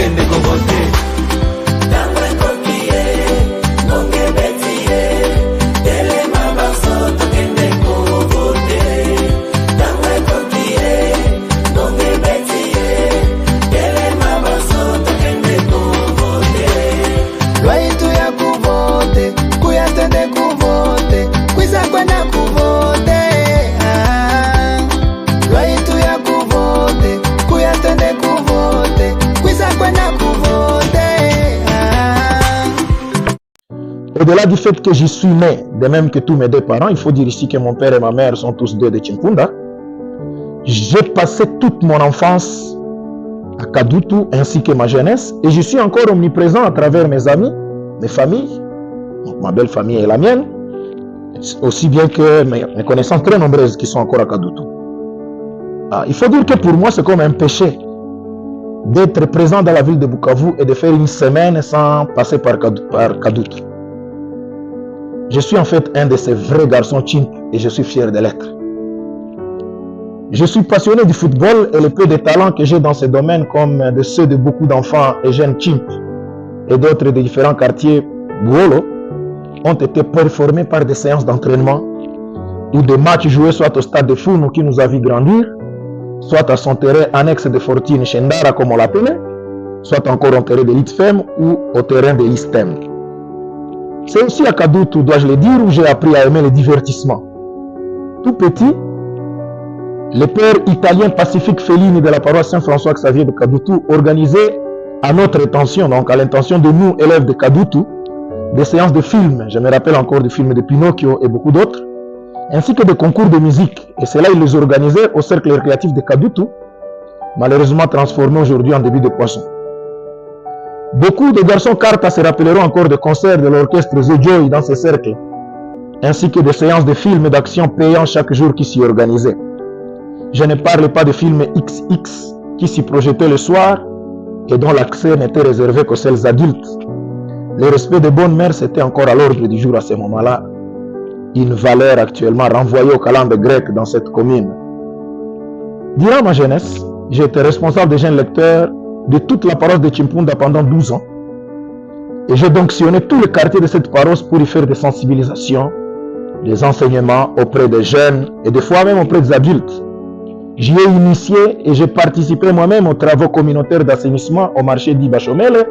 tokende kovote. Au-delà du fait que j'y suis né, de même que tous mes deux parents, il faut dire ici que mon père et ma mère sont tous deux de Chimpunda. J'ai passé toute mon enfance à Kadutu ainsi que ma jeunesse et je suis encore omniprésent à travers mes amis, mes familles, ma belle famille et la mienne, aussi bien que mes connaissances très nombreuses qui sont encore à Kadutu. Il faut dire que pour moi c'est comme un péché d'être présent dans la ville de Bukavu et de faire une semaine sans passer par Kadutu. Je suis en fait un de ces vrais garçons chimp et je suis fier de l'être. Je suis passionné du football et le peu de talent que j'ai dans ce domaine, comme de ceux de beaucoup d'enfants et jeunes chimp et d'autres de différents quartiers Bouolo, ont été performés par des séances d'entraînement ou des matchs joués soit au stade de Founou qui nous a vu grandir, soit à son terrain annexe de Fortune Chendara comme on l'appelait, soit encore au terrain de l'ITFEM ou au terrain de l'ISTEM. C'est aussi à Kadutu, dois-je le dire, où j'ai appris à aimer le divertissement. Tout petit, le père italien Pacifique Fellini de la paroisse Saint-François Xavier de Kadutu organisait à notre intention, donc à l'intention de nous, élèves de Kadutu, des séances de films. Je me rappelle encore du film de Pinocchio et beaucoup d'autres, ainsi que des concours de musique. Et cela, il les organisait au cercle récréatif de Kadutu, malheureusement transformé aujourd'hui en débit de poisson. Beaucoup de garçons Karta se rappelleront encore des concerts de l'orchestre The Joy dans ces cercles, ainsi que des séances de films d'action payants chaque jour qui s'y organisaient. Je ne parle pas de films XX qui s'y projetaient le soir et dont l'accès n'était réservé qu'aux seuls adultes. Le respect des bonnes mères, c'était encore à l'ordre du jour à ce moment-là, une valeur actuellement renvoyée au calendrier grec dans cette commune. Durant ma jeunesse, j'ai été responsable des jeunes lecteurs de toute la paroisse de Chimpunda pendant 12 ans. Et j'ai donc sillonné tout le quartier de cette paroisse pour y faire des sensibilisations, des enseignements auprès des jeunes et des fois même auprès des adultes. J'y ai initié et j'ai participé moi-même aux travaux communautaires d'assainissement au marché d'Ibachomele,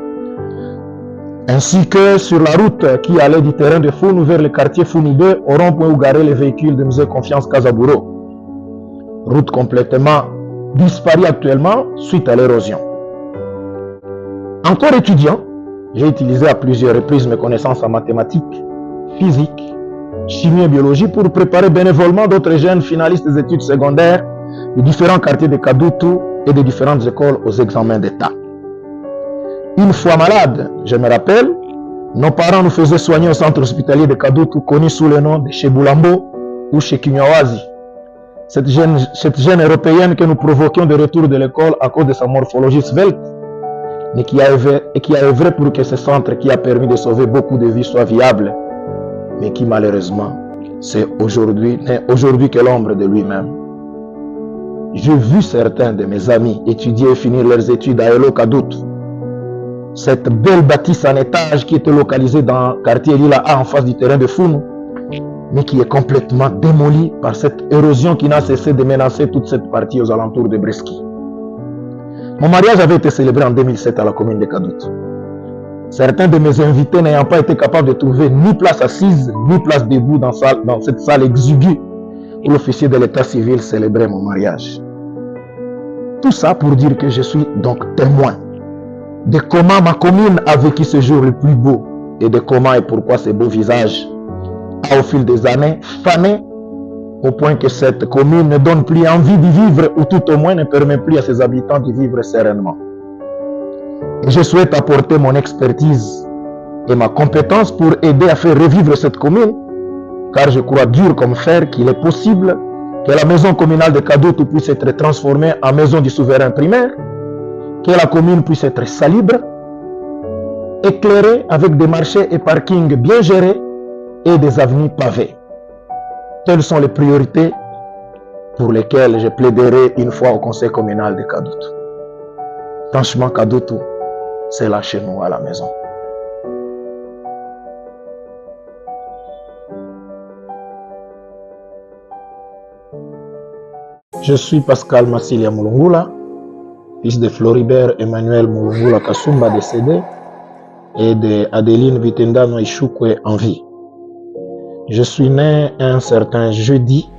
ainsi que sur la route qui allait du terrain de Founou vers le quartier Founou 2 au rond-point où garaient les véhicules de Musée Confiance Casaburo. Route complètement disparue actuellement suite à l'érosion. Encore étudiant, j'ai utilisé à plusieurs reprises mes connaissances en mathématiques, physique, chimie et biologie pour préparer bénévolement d'autres jeunes finalistes des études secondaires de différents quartiers de Kadutu et de différentes écoles aux examens d'État. Une fois malade, je me rappelle, nos parents nous faisaient soigner au centre hospitalier de Kadutu connu sous le nom de chez Boulambo ou chez Kinyawazi. Cette jeune européenne que nous provoquions de retour de l'école à cause de sa morphologie svelte, mais qui a œuvré pour que ce centre qui a permis de sauver beaucoup de vies soit viable, mais qui malheureusement n'est aujourd'hui que l'ombre de lui-même. J'ai vu certains de mes amis étudier et finir leurs études à Elo Kadutu, cette belle bâtisse en étage qui était localisée dans le quartier Lila A en face du terrain de Founou, mais qui est complètement démolie par cette érosion qui n'a cessé de menacer toute cette partie aux alentours de Breski. Mon mariage avait été célébré en 2007 à la commune de Kadutu. Certains de mes invités n'ayant pas été capables de trouver ni place assise, ni place debout dans cette salle exiguë où l'officier de l'état civil célébrait mon mariage. Tout ça pour dire que je suis donc témoin de comment ma commune a vécu ce jour le plus beau et de comment et pourquoi ce beau visage a au fil des années fané au point que cette commune ne donne plus envie d'y vivre ou tout au moins ne permet plus à ses habitants d'y vivre sereinement. Et je souhaite apporter mon expertise et ma compétence pour aider à faire revivre cette commune, car je crois dur comme fer qu'il est possible que la maison communale de Kadutu puisse être transformée en maison du souverain primaire, que la commune puisse être salubre, éclairée avec des marchés et parkings bien gérés et des avenues pavées. Telles sont les priorités pour lesquelles je plaiderai une fois au conseil communal de Kadutu. Franchement, Kadutu, c'est là chez nous à la maison. Je suis Pascal Massilia Mulungula, fils de Floribert Emmanuel Mulungula Kasumba décédé et de Adeline Vitendano Ishukwe en vie. Je suis né un certain jeudi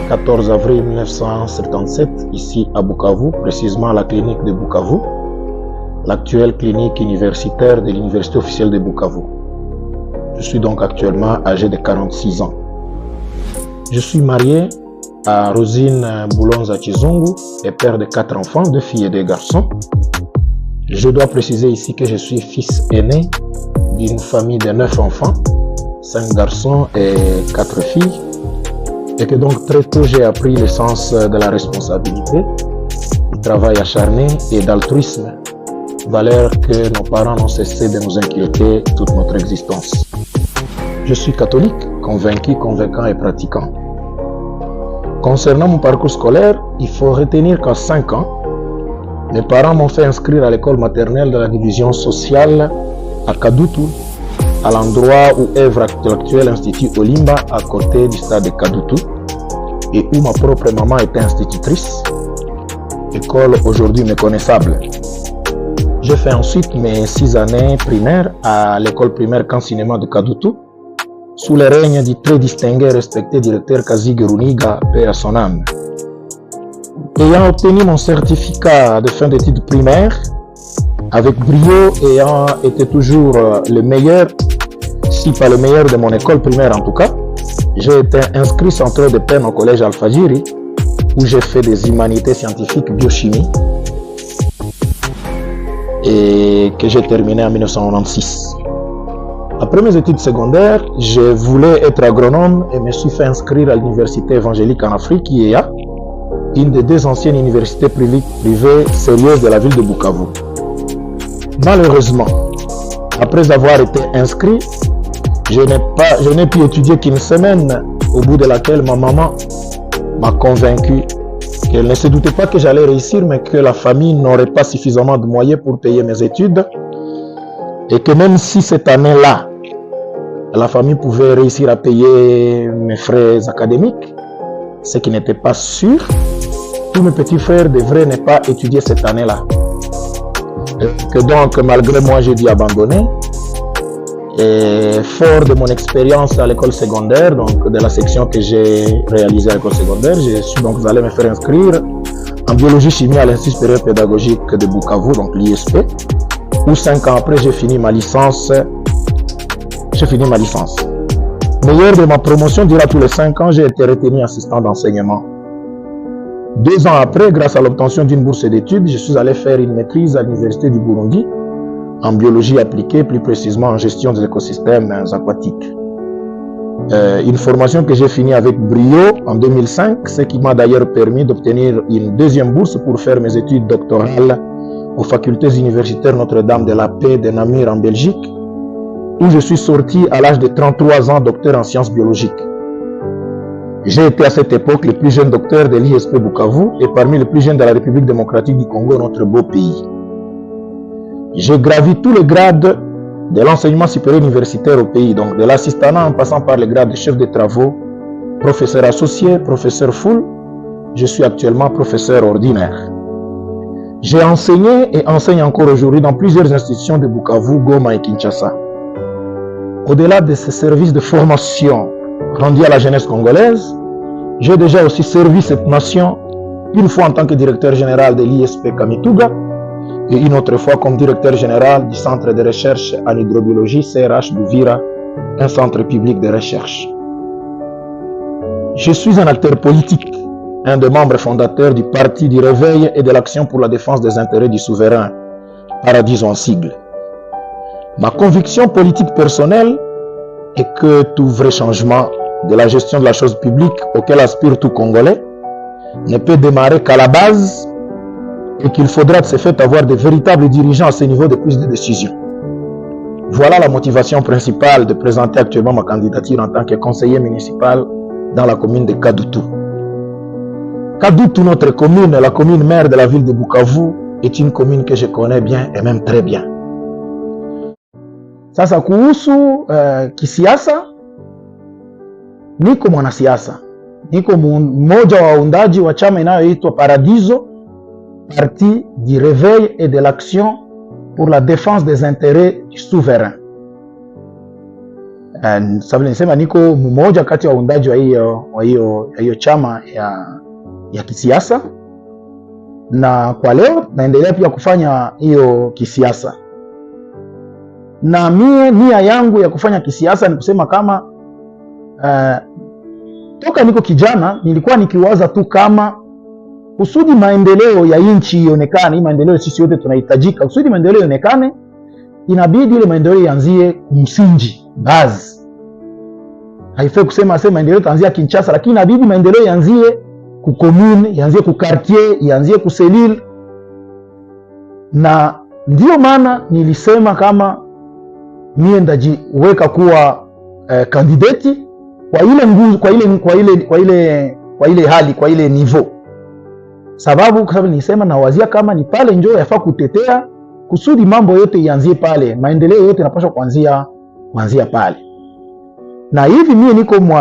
14 avril 1977 ici à Bukavu, précisément à la clinique de Bukavu, l'actuelle clinique universitaire de l'Université officielle de Bukavu. Je suis donc actuellement âgé de 46 ans. Je suis marié à Rosine Boulonza Chizungu et père de 4 enfants, 2 filles et 2 garçons. Je dois préciser ici que je suis fils aîné d'une famille de 9 enfants, 5 garçons et 4 filles, et que donc très tôt j'ai appris le sens de la responsabilité, du travail acharné et d'altruisme, valeurs que nos parents n'ont cessé de nous inculquer toute notre existence. Je suis catholique, convaincu, convaincant et pratiquant. Concernant mon parcours scolaire, il faut retenir qu'à 5 ans, mes parents m'ont fait inscrire à l'école maternelle de la division sociale à Kadutu, à l'endroit où œuvre l'actuel Institut Olimba à côté du stade de Kadutu et où ma propre maman était institutrice, école aujourd'hui méconnaissable. J'ai fait ensuite mes 6 années primaires à l'école primaire Camp Cinéma de Kadutu, sous le règne du très distingué et respecté directeur Kazi Geruniga, paix à son âme. Ayant obtenu mon certificat de fin d'études primaires, avec brio, ayant été toujours le meilleur, si pas le meilleur de mon école primaire en tout cas, j'ai été inscrit sans trop de peine au collège Al-Fajiri, où j'ai fait des humanités scientifiques biochimie, et que j'ai terminé en 1996. Après mes études secondaires, je voulais être agronome et me suis fait inscrire à l'université évangélique en Afrique, IEA, une des 2 anciennes universités privées sérieuses de la ville de Bukavu. Malheureusement, après avoir été inscrit, je n'ai pu étudier qu'une semaine, au bout de laquelle ma maman m'a convaincu qu'elle ne se doutait pas que j'allais réussir, mais que la famille n'aurait pas suffisamment de moyens pour payer mes études, et que même si cette année-là, la famille pouvait réussir à payer mes frais académiques, ce qui n'était pas sûr, tous mes petits frères devraient ne pas étudier cette année-là. Que donc, malgré moi, j'ai dû abandonner. Et fort de mon expérience à l'école secondaire, donc de la section que j'ai réalisée à l'école secondaire, je suis donc allé me faire inscrire en biologie chimie à l'Institut supérieur pédagogique de Bukavu, donc l'ISP, où 5 ans après j'ai fini ma licence. Meilleur de ma promotion, durant tous les 5 ans, j'ai été retenu assistant d'enseignement. 2 ans après, grâce à l'obtention d'une bourse d'études, je suis allé faire une maîtrise à l'Université du Burundi en biologie appliquée, plus précisément en gestion des écosystèmes aquatiques. Une formation que j'ai finie avec brio en 2005, ce qui m'a d'ailleurs permis d'obtenir une 2e bourse pour faire mes études doctorales aux facultés universitaires Notre-Dame de la Paix de Namur en Belgique, où je suis sorti à l'âge de 33 ans docteur en sciences biologiques. J'ai été à cette époque le plus jeune docteur de l'ISP Bukavu et parmi les plus jeunes de la République démocratique du Congo, notre beau pays. J'ai gravi tous les grades de l'enseignement supérieur universitaire au pays, donc de l'assistanat en passant par le grade de chef de travaux, professeur associé, professeur full. Je suis actuellement professeur ordinaire. J'ai enseigné et enseigne encore aujourd'hui dans plusieurs institutions de Bukavu, Goma et Kinshasa. Au-delà de ces services de formation rendus à la jeunesse congolaise, j'ai déjà aussi servi cette nation, une fois en tant que directeur général de l'ISP Kamituga et une autre fois comme directeur général du centre de recherche en hydrobiologie CRH d'Uvira, un centre public de recherche. Je suis un acteur politique, un des membres fondateurs du Parti du Réveil et de l'Action pour la défense des intérêts du souverain, Paradis en sigle. Ma conviction politique personnelle est que tout vrai changement de la gestion de la chose publique auquel aspire tout Congolais ne peut démarrer qu'à la base et qu'il faudra de ce fait avoir de véritables dirigeants à ce niveau de prise de décision. Voilà la motivation principale de présenter actuellement ma candidature en tant que conseiller municipal dans la commune de Kadutu. Kadutu, notre commune, la commune mère de la ville de Bukavu, est une commune que je connais bien et même très bien. Sasa kuhusu kisiasa, niko mwanasiasa, niko mmoja wa waundaji wa chama inayoitwa Paradiso, Parti du Réveil et de l'Action pour la défense des intérêts souverains. Sababu nisema niko mmoja kati ya waundaji wa hiyo chama ya kisiasa, na kwa leo naendelea pia kufanya hiyo kisiasa. Na nia yangu ya kufanya kisiasa ni kusema kama toka niko kijana nilikuwa nikiwaza tu kama kusudi maendeleo ya nchi ionekane, maendeleo sisi wote tunahitajika, kusudi maendeleo ionekane inabidi ile maendeleo yaanzie kumsingi base. Haifai kusema maendeleo taanzia Kinshasa, lakini inabidi maendeleo yaanzie ku commune, yaanzie ku quartier, yaanzie ku selile. Na ndio maana nilisema kama mie ndajiweka kuwa kandidati kwa ile nguvu, kwa ile hali, kwa ile niveau. Sababu nilisema nawazia kama ni pale njoo yafaa kutetea kusudi mambo yote ianzie pale, maendeleo yote yanapaswa kuanzia pale. Na hivi mie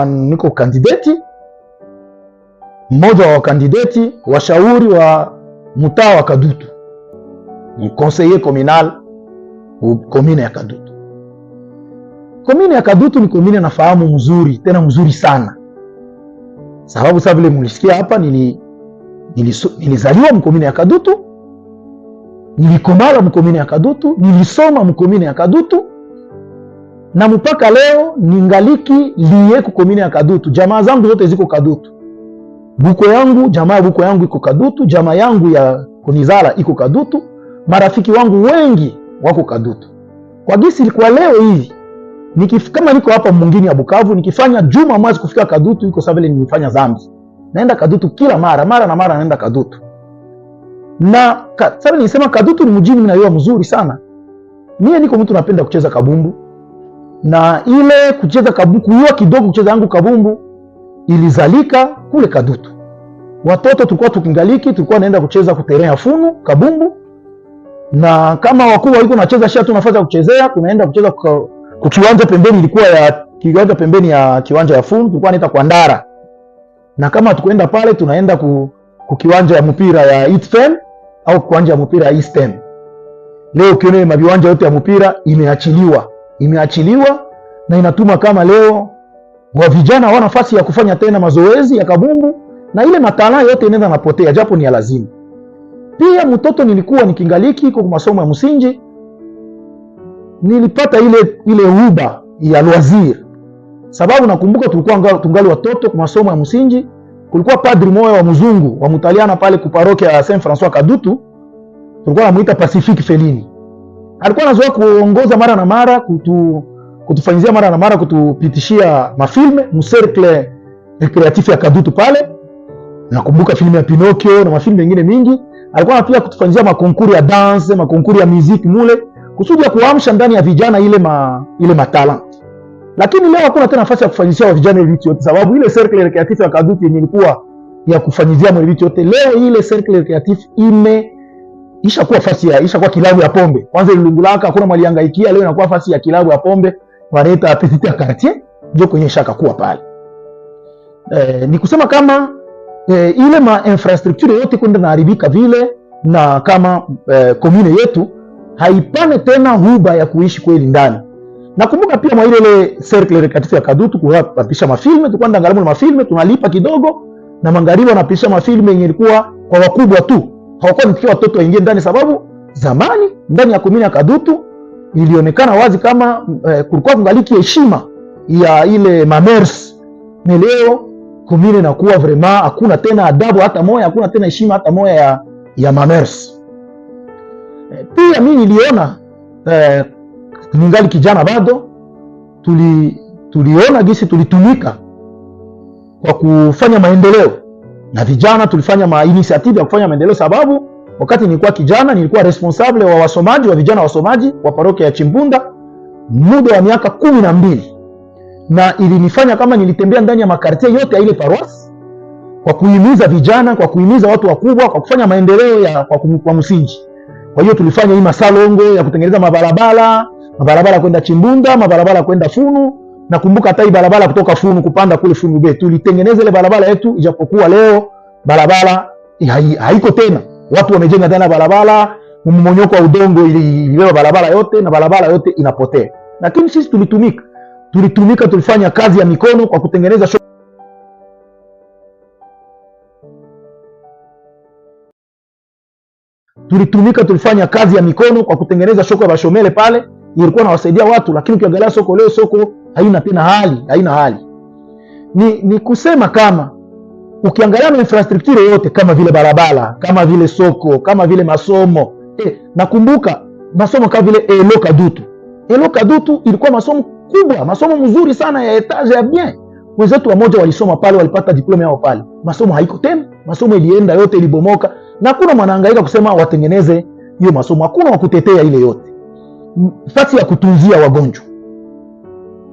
niko kandidati, mmoja wa kandidati washauri wa mtaa wa Kadutu, ni conseiller communal commune ya Kadutu. Commune ya Kadutu ni commune nafahamu mzuri, tena mzuri sana. Sababu vile mulisikia hapa, nilizaliwa mkomune ya Kadutu, nilikomala mkomune ya Kadutu, nilisoma mkomune ya Kadutu, na mpaka leo ningaliki liye kukomune ya Kadutu. Jamaa zangu zote ziko Kadutu. Jamaa ya buko yangu iko Kadutu, jamaa yangu ya kunizala iko Kadutu, marafiki wangu wengi wako Kadutu. Kwa gisi kwa leo hivi kama niko hapa mwingine ya Bukavu, nikifanya juma mwezi kufika Kadutu, iko sababu nilifanya dhambi. Naenda Kadutu kila mara naenda Kadutu. Na sababu nilisema Kadutu ni mjini ninayua mzuri sana. Mimi niko mtu napenda kucheza kabumbu. Na ile kucheza kabumbu, kuyua kidogo kucheza yangu kabumbu ilizalika kule Kadutu. Watoto tulikuwa tukingaliki, tulikuwa naenda kucheza ku terrain ya Funu kabumbu. Na kama wakubwa walikuwa wanacheza shatu nafasi ya kuchezea, tunaenda kucheza kwa kiwanja pembeni ya kiwanja ya Funu, tulikuwa naita kwa Ndara. Na kama tukwenda pale tunaenda ku kiwanja ya mpira ya Itfen au kiwanja ya mpira ya Eastern. Leo ukiona maviwanja yote ya mpira imeachiliwa na inatuma kama leo wa vijana hawana nafasi ya kufanya tena mazoezi ya kabumbu, na ile matala yote inaenda napotea, japo ni ya lazima. Pia mtoto nilikuwa nikingaliki kwa masomo ya msingi, nilipata ile uba ya loisir. Sababu nakumbuka tulikuwa tungali watoto kwa masomo ya msingi, kulikuwa padri moyo wa mzungu wa Mutaliana pale ku parokia ya Saint François Kadutu, tulikuwa namuita Pacifique Felini. Alikuwa anazoea kuongoza mara na mara, kutufanyizia mara na mara, kutupitishia mafilme mu cercle recreatif ya Kadutu pale. Nakumbuka filmu ya Pinocchio na mafilmu mengine mingi. Alikuwa pia kutufanyizia makonkuri ya dance, makonkuri ya muziki mule, kusudi ya kuamsha ndani ya vijana ile matala. Lakini leo hakuna tena nafasi ya kufanyizia wa vijana ile vitu yote, sababu ile cercle recreatif ya Kadutu yenye ilikuwa ya kufanyizia mwe vitu yote, leo ile cercle recreatif ishakuwa kilabu ya pombe. Kwanza ilungulaka hakuna maliangaikia, leo inakuwa nafasi ya kilabu ya pombe, wanaita petite quartier, ndio kwenye shaka kuwa pale. Ni kusema kama ile infrastructure yote kwenda naharibika vile, na kama commune yetu haipane tena huba ya kuishi kweli ndani. Nakumbuka pia mwa ile cercle recreatif ya Kadutu kuwapisha mafilme, tulikuwa ndangalamu na mafilme tunalipa kidogo, na magharibi wanapisha mafilme yenye ilikuwa kwa wakubwa tu, hawakuwa nikiwa watoto wengine ndani. Sababu zamani ndani ya commune ya Kadutu ilionekana wazi kama kulikuwa kungaliki heshima ya ile mamers. Ni leo commune inakuwa vraiment hakuna tena adabu hata moja, hakuna tena heshima hata moja ya mamers. Pia mimi niliona ningali kijana bado, tuliona gisi tulitumika kwa kufanya maendeleo na vijana, tulifanya initiative ya kufanya maendeleo. Sababu wakati nilikuwa kijana nilikuwa responsable wa wasomaji, wa vijana wasomaji wa parokia ya Chimpunda muda wa miaka 12, na ilinifanya kama nilitembea ndani ya makartie yote ya ile paroisse kwa kuhimiza vijana, kwa kuhimiza watu wakubwa, kwa kufanya maendeleo kwa msingi. Kwa hiyo tulifanya hii masalongo ya kutengeneza mabarabara, mabarabara kwenda Chimbunda, mabarabara kwenda Funu. Nakumbuka hata hii barabara kutoka Funu kupanda kule Funu B, tulitengeneza ile barabara yetu, ijapokuwa leo barabara haiko tena, watu wamejenga tena barabara, mmonyoko wa udongo ilibeba barabara yote na barabara yote inapotea. Lakini sisi tulitumika, tulifanya kazi ya mikono kwa kutengeneza tulifanya kazi ya mikono kwa kutengeneza soko ya Bashomele pale, ilikuwa nawasaidia watu. Lakini ukiangalia soko leo, soko haina tena hali. Ni kusema kama ukiangalia na infrastructure yote, kama vile barabara, kama vile soko, kama vile masomo, nakumbuka masomo kama vile Elo Kadutu ilikuwa masomo kubwa, masomo mzuri sana ya etage ya bien. Wenzetu wamoja walisoma pale, walipata diploma yao pale. Masomo haiko tena, masomo ilienda yote, ilibomoka, na hakuna mwanahangaika kusema watengeneze hiyo masomo, hakuna wakutetea ile yote. Fasi ya kutunzia wagonjwa,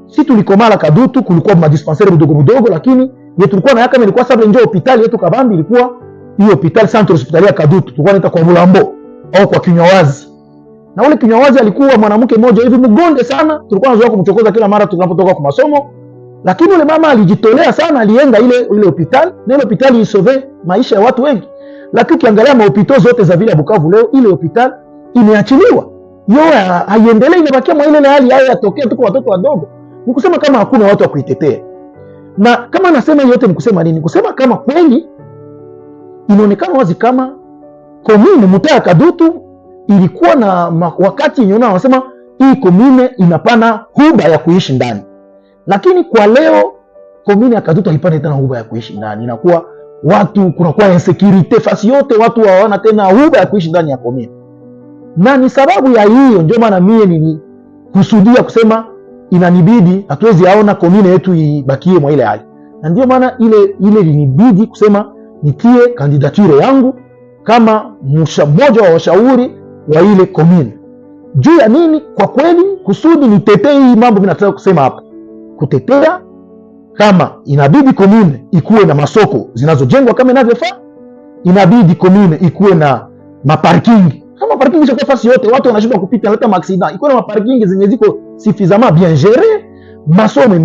si tulikomala Kadutu, kulikuwa madispenseri mdogo, lakini yetu tulikuwa na yaka ilikuwa sababu ndio hospitali yetu Kabambi, ilikuwa hiyo hospitali centre hospitali ya Kadutu, tulikuwa naita kwa Mulambo au kwa Kinywawazi. Na ule Kinywawazi alikuwa mwanamke mmoja hivi mgonde sana, tulikuwa tunazoea kumchokoza kila mara tunapotoka kwa masomo, lakini ule mama alijitolea sana, alienda ile hospitali, na ile hospitali isove maisha ya watu wengi. Lakini ukiangalia mahospitali zote za vile ya Bukavu leo, ile hospitali imeachiliwa, haiendelee, inabakia mwa ile hali haya yatokea tu kwa watoto wadogo. Ni kusema kama hakuna watu wa kuitetea. Na kama nasema yote ni kusema nini? Kusema kama kweli inaonekana wazi kama komune mtaa Kadutu ilikuwa na wakati nyona wanasema hii komune inapana huba ya kuishi ndani. Lakini kwa leo komune ya Kadutu haipana tena huba ya kuishi ndani. Inakuwa watu kunakuwa insecurity fasi yote, watu hawana tena huba ya kuishi ndani ya komune. Na ni sababu ya hiyo ndio maana mie nilikusudia kusema inanibidi hatuwezi aona komune yetu ibakie mwa ile hali. Na ndio maana ile linibidi kusema nitie kandidature yangu kama mmoja wa washauri wa ile komune. Juu ya nini? Kwa kweli kusudi nitetee hii mambo ninataka kusema hapa. Kutetea kama inabidi komune ikuwe na masoko zinazojengwa kama inavyofaa, inabidi komune ikuwe na maparking. Kama parking ziko fasi yote, watu wanashindwa kupita, hata maaksida. Ikuwe na maparking zenye ziko suffisamment bien géré, masomo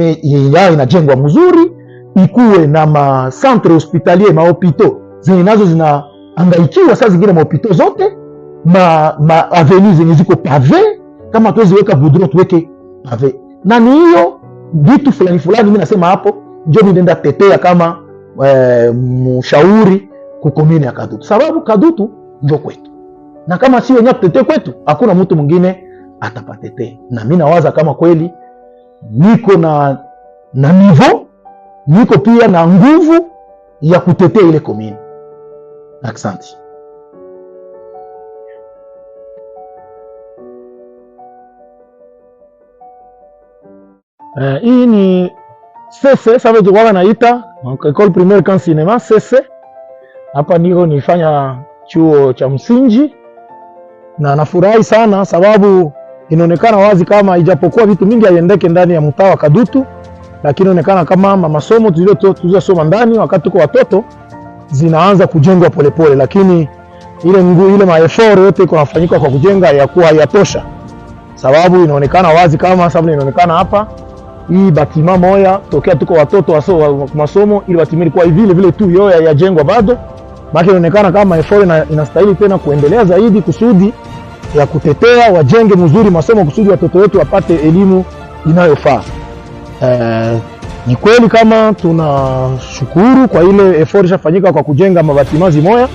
inajengwa mzuri, ikuwe na ma centre hospitalier, ma hôpitaux zenye nazo zinaangaikiwa saa zingine ma hôpitaux zote, ma avenue zenye ziko pave, kama tuwezi weka goudron tuweke pave. Na ni hiyo vitu fulani mimi nasema hapo ndio mimi nenda tetea kama mshauri ku komune ya Kadutu. Sababu Kadutu ndio kwetu. Na kama si wenyewe tutetee kwetu, hakuna mtu mwingine atapatetea. Na mimi nawaza kama kweli niko na niveau, niko pia na nguvu ya kutetea ile komune. Asante. Hii ni CC, sababu tulikuwa naita École Primaire Camp Cinéma CC. Hapa niko nifanya chuo cha msingi na nafurahi sana sababu inaonekana wazi kama ijapokuwa vitu mingi haiendeke ndani ya mtaa wa Kadutu, lakini inaonekana kama masomo tulizosoma ndani wakati tuko watoto zinaanza kujengwa polepole, lakini ile maefort yote iko nafanyika kwa kujenga yakuwa hayatosha. Sababu inaonekana wazi kama sababu inaonekana hapa hii batima moya tokea tuko watoto wa masomo, ili batima ilikuwa vile tu yoya yajengwa bado. Maki inaonekana kama effort inastahili tena kuendelea zaidi kusudi ya kutetea wajenge mzuri masomo kusudi watoto wetu wapate elimu inayofaa. Ni kweli kama tunashukuru kwa ile effort ishafanyika kwa kujenga mabatimazi moya,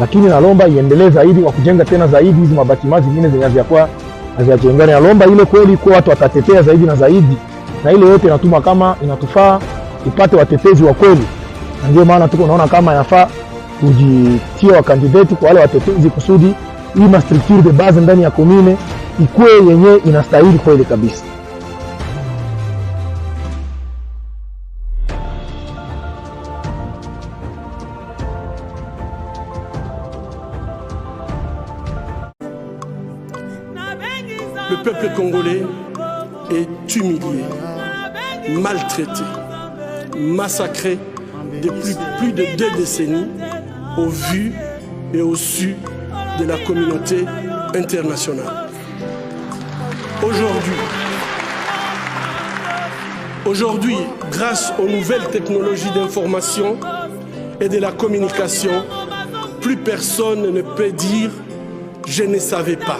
lakini nalomba iendelee zaidi kwa kujenga tena zaidi hizi mabatimazi zingine zenye hazijakuwa hazijajengana. Nalomba ile kweli kwa watu watatetea zaidi na zaidi, na ile yote inatuma kama inatufaa ipate watetezi wa kweli. Na ndio maana tuko naona kama yafaa kujitia wa kandidati kwa wale watetezi kusudi hii ma structure de base ndani ya komune ikuwe yenye inastahili kweli kabisa. Le peuple congolais est humilié, maltraité, massacré depuis plus de 2 décennies au vu et au su de la communauté internationale. Aujourd'hui, grâce aux nouvelles technologies d'information et de la communication, plus personne ne peut dire « je ne savais pas ».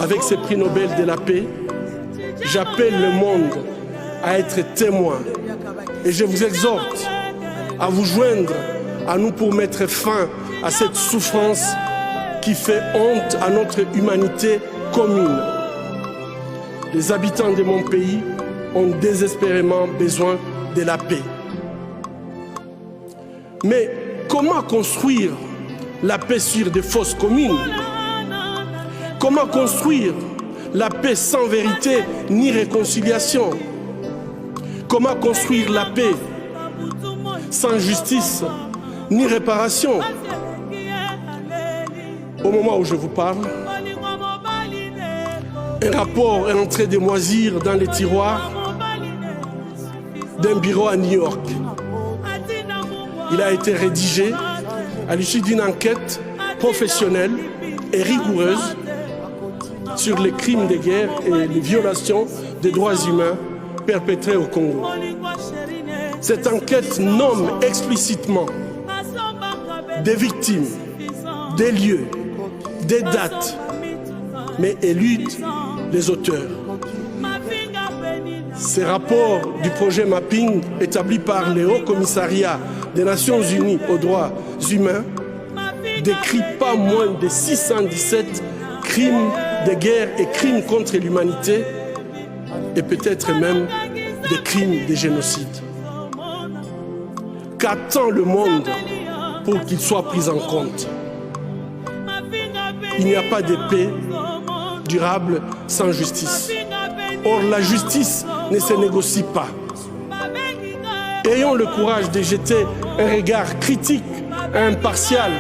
Avec ces prix Nobel de la paix, j'appelle le monde à être témoin et je vous exhorte à vous joindre à nous pour mettre fin à cette souffrance qui fait honte à notre humanité commune. Les habitants de mon pays ont désespérément besoin de la paix. Mais comment construire la paix sur des fausses communes? Comment construire la paix sans vérité ni réconciliation? Comment construire la paix sans justice ni réparation? Au moment où je vous parle, un rapport est entré de moisir dans les tiroirs d'un bureau à New York. Il a été rédigé à l'issue d'une enquête professionnelle et rigoureuse sur les crimes de guerre et les violations des droits humains perpétrés au Congo. Cette enquête nomme explicitement des victimes, des lieux, des dates, mais élude les auteurs. Ces rapports du projet Mapping, établi par le Haut Commissariat des Nations Unies aux droits humains, décrit pas moins de 617 crimes de guerre et crimes contre l'humanité, et peut-être même des crimes de génocide. Qu'attend le monde pour qu'il soit pris en compte? Il n'y a pas de paix durable sans justice. Or, la justice ne se négocie pas. Ayons le courage de jeter un regard critique et impartial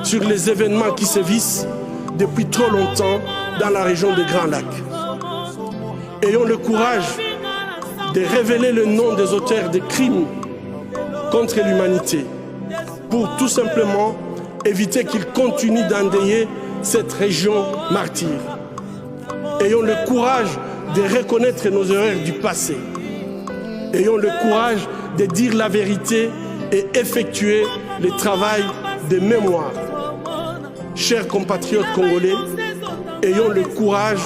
sur les événements qui sévissent depuis trop longtemps dans la région des Grands Lacs. Ayons le courage de révéler le nom des auteurs des crimes contre l'humanité pour tout simplement éviter qu'ils continuent d'endeuiller cette région martyre. Ayons le courage de reconnaître nos erreurs du passé. Ayons le courage de dire la vérité et effectuer le travail de mémoire. Chers compatriotes congolais, ayons le courage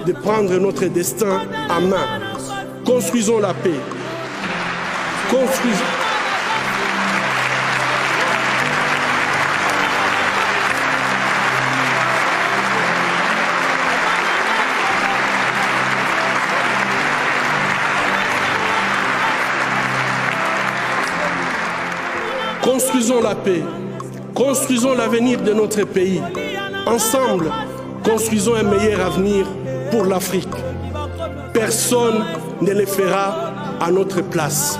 de prendre notre destin en main. Construisons la paix. Construisons la paix, construisons l'avenir de notre pays. Ensemble, construisons un meilleur avenir pour l'Afrique. Personne ne le fera à notre place.